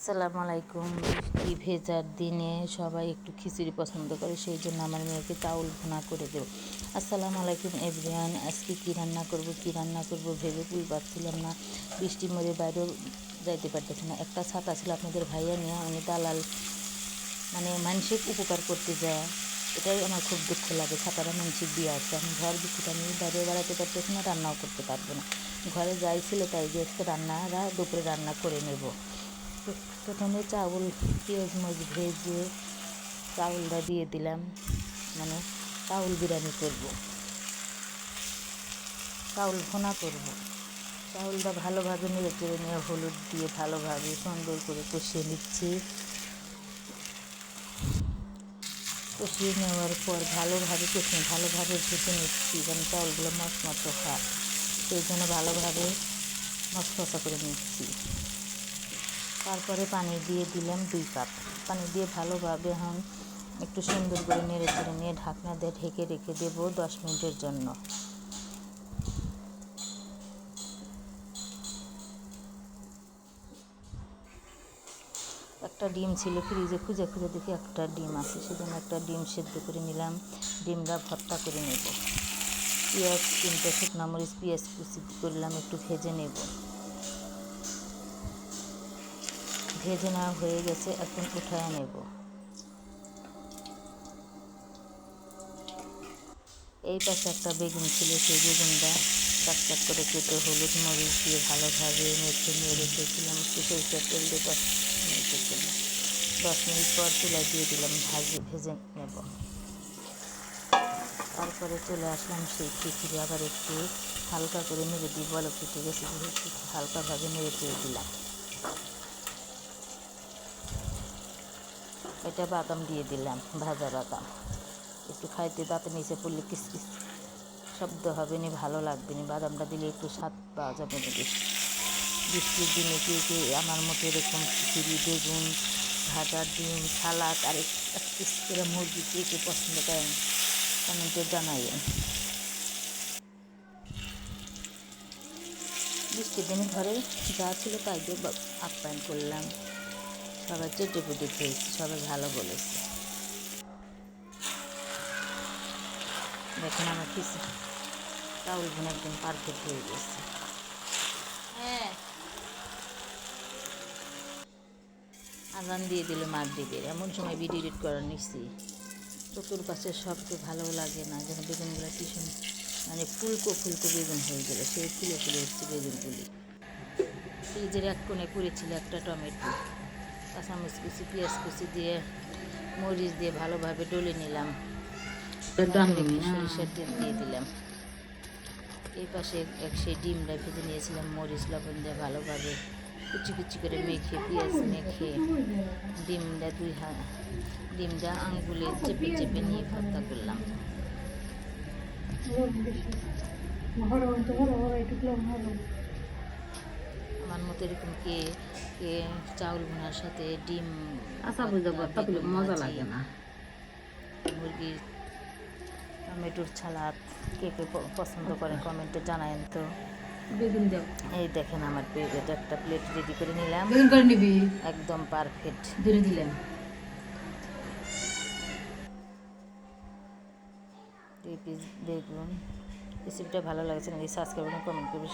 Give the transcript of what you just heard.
আসসালামু আলাইকুম। বৃষ্টি ভেজার দিনে সবাই একটু খিচুড়ি পছন্দ করে, সেই জন্য আমার মেয়েকে চাউল ভুনা করে দেব। আসসালামু আলাইকুম এভরিওয়ান। আজকে কী রান্না করব ভেবে কুল পাচ্ছিলাম না। বৃষ্টি মরে বাইরেও যাইতে পারতেছি না। একটা ছাতা ছিল আপনাদের ভাইয়া নিয়ে, উনি দালাল মানে মানসিক উপকার করতে যায়, এটাই আমার খুব দুঃখ লাগে। ছাতারা মানসিক দিয়ে আসছে, আমি ঘর বিক্রিটা আমি বাইরে বেড়াতে পারতেছি না, রান্নাও করতে পারবো না। ঘরে যাই ছিল তাই যে আজকে দুপুরে রান্না করে নেব। প্রথমে চাউল পেঁয়াজ মরিচ ভেজে চাউলটা দিয়ে দিলাম, মানে চাউল বিরিয়ানি করব, চাউল ভুনা করব। চাউলটা ভালোভাবে নেড়ে চেড়ে নিয়ে হলুদ দিয়ে ভালোভাবে সুন্দর করে কষিয়ে নিচ্ছি। কষিয়ে নেওয়ার পর ভালোভাবে ভেজে নিচ্ছি, যেন চাউলগুলো মচমচ হয়, সেই জন্য ভালোভাবে মশমশা করে নিচ্ছি। তারপরে পানি দিয়ে দিলাম 2 কাপ। পানি দিয়ে ভালোভাবে একটু সুন্দর করে নেড়ে চেড়ে নিয়ে ঢাকনা দিয়ে ঢেকে রেখে দেবো 10 মিনিটের জন্য। একটা ডিম ছিল ফ্রিজে, খুঁজে দেখি একটা ডিম আছে, সেজন্য একটা ডিম সেদ্ধ করে নিলাম। ডিমটা ভর্তা করে নেব। পেঁয়াজ 3টে শুকনো মরিচ পেঁয়াজ কুচি করলাম, একটু ভেজে নেব। ভেজে নেওয়া হয়ে গেছে, এখন উঠায় নেব। এই পাশে একটা বেগুন ছিল, সেই বেগুনটা চাক চাক করে কেটে হলুদ মরিচ দিয়ে ভালোভাবে মেখে নিয়ে রেখেছিলাম। একটু সরিষার তেল দিয়ে 10 মিনিটের জন্য। 10 মিনিট পর চুলায় দিয়ে দিলাম, ভেজে নেব। তারপরে চলে আসলাম সেই খিচুড়ি, আবার একটু হালকা করে নেড়ে দিই, বলক ফুটে গেছে যেহেতু হালকাভাবে নেড়ে চেড়ে দিলাম। এটা বাদাম দিয়ে দিলাম, ভাজা বাদাম। একটু খাইতে দাঁতে নিচে পড়লে কিসকিস শব্দ হবে না, ভালো লাগবে না। বাদামটা দিলে একটু স্বাদ পাওয়া যাবে না। বৃষ্টির দিনে কে আমার মতো এরকম খিচুড়ি, বেগুন ভাজা, ডিম, সালাদ আর এক পিস করে মুরগি কে পছন্দ করেন কমেন্টে জানাইয়েন। বৃষ্টির দিনে ঘরে যা ছিল তাই দিয়ে আপ্যায়ন করলাম। সবাই চেটে পুটে খেয়েছি, সবাই ভালো বলেছে। দেখেন আমার খিচুড়ি চাউল ভুনা একদম পারফেক্ট হয়ে গেছে। হ্যাঁ, আজান দিয়ে দিল মাগরিবের, এমন সময় ভিডিও এডিট করে নিচ্ছি। চতুর্পাশে শব্দ ভালো লাগে না, যেন বেগুনগুলো কি মানে ফুলকো বেগুন হয়ে গেল, সেই ফুলে উঠছে বেগুনগুলি। ফ্রিজের এক কোণে পড়েছিল একটা টমেটো, কাঁচামরিচ কুচি পেঁয়াজ কুচি দিয়ে মরিচ দিয়ে ভালোভাবে ডলে নিলাম। সরিষার তেল দিয়ে দিলাম। এই পাশে সেই ডিমটা ভেজে নিয়েছিলাম, মরিচ লবণ দিয়ে ভালোভাবে কুচি করে মেখে পেঁয়াজ মেখে ডিমটা আঙ্গুলে চেপে নিয়ে ভর্তা করলাম। আমার মতো এরকম কে চাউল ভুনার সাথে ডিম মজা লাগে না, মুরগির টমেটোর সালাদ কে পছন্দ করেন কমেন্টে জানায়েন তো। এই দেখেন আমার এটা একটা প্লেট রেডি করে নিলাম, একদম পারফেক্ট দিলাম। 2 পিস বেগুন। রেসিপিটা ভালো লাগছে নাকি সাবস্ক্রাইব করুন, কমেন্ট করবেন।